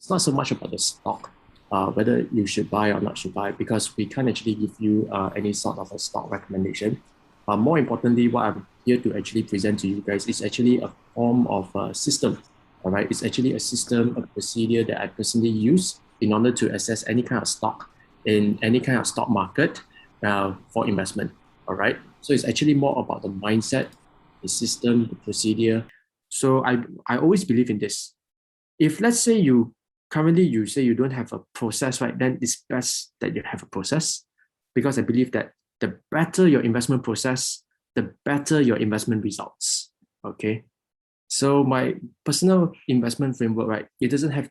it's not so much about the stock, whether you should buy or not should buy, because we can't actually give you any sort of a stock recommendation. But more importantly, what I'm here to actually present to you guys is actually a form of a system. All right, it's actually a system, a procedure that I personally use in order to assess any kind of stock in any kind of stock market for investment. All right, so it's actually more about the mindset, the system, the procedure. So I always believe in this. If let's say you say you don't have a process, right, then it's best that you have a process, because I believe that the better your investment process, the better your investment results. Okay. So my personal investment framework, right, it doesn't have,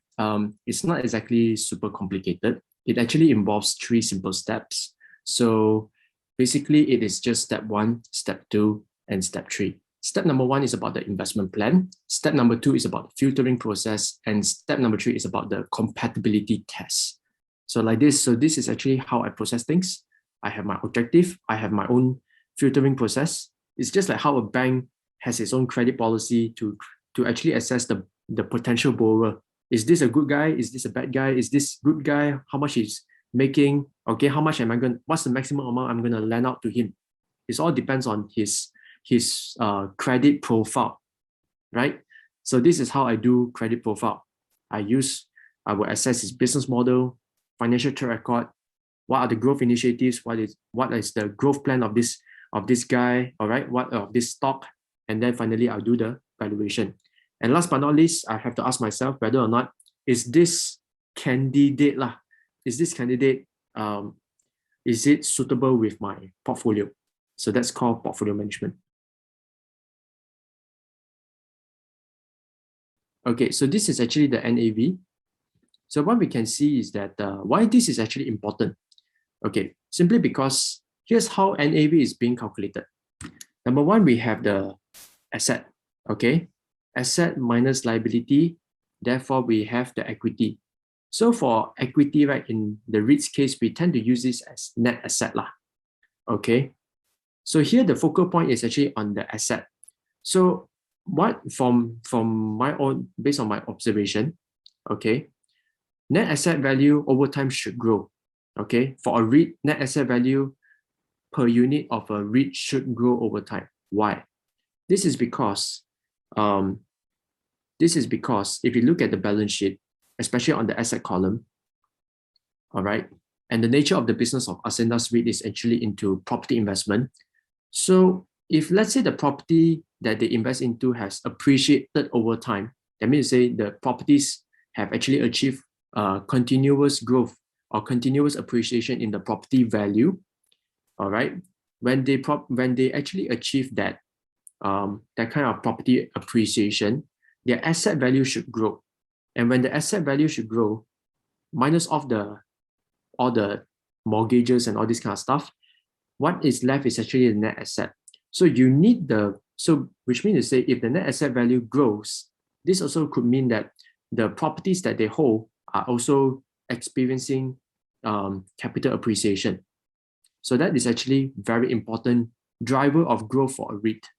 it's not exactly super complicated. It actually involves 3 simple steps. So basically it is just step 1, step 2, and step 3. Step number 1 is about the investment plan. Step number 2 is about the filtering process. And step number 3 is about the compatibility test. So like this, so this is actually how I process things. I have my objective. I have my own filtering process. It's just like how a bank has its own credit policy to actually assess the potential borrower. Is this a good guy? Is this a bad guy? Is this good guy? How much he's making? Okay, how much am I going? What's the maximum amount I'm going to lend out to him? It all depends on his credit profile, right? So this is how I do credit profile. I will assess his business model, financial track record, what are the growth initiatives, what is the growth plan of this guy, all right, what of this stock, and then finally I'll do the valuation. And last but not least, I have to ask myself whether or not is this candidate is it suitable with my portfolio? So that's called portfolio management. Okay, so this is actually the NAV. So what we can see is that why this is actually important. Okay, simply because here's how NAV is being calculated. Number 1, we have the asset. Okay, asset minus liability. Therefore, we have the equity. So for equity, right, in the REITs case, we tend to use this as net asset lah. Okay, so here the focal point is actually on the asset. So what from my own, based on my observation, okay, net asset value over time should grow. Okay, for a REIT, net asset value per unit of a REIT should grow over time. Why? This is because if you look at the balance sheet, especially on the asset column, all right, and the nature of the business of Ascendas REIT is actually into property investment. So if let's say the property that they invest into has appreciated over time, that means to say the properties have actually achieved continuous growth or continuous appreciation in the property value. All right, when they actually achieve that kind of property appreciation, their asset value should grow. And when the asset value should grow, minus off all the mortgages and all this kind of stuff, what is left is actually the net asset. So you need which means to say if the net asset value grows, this also could mean that the properties that they hold are also experiencing capital appreciation. So that is actually very important driver of growth for a REIT.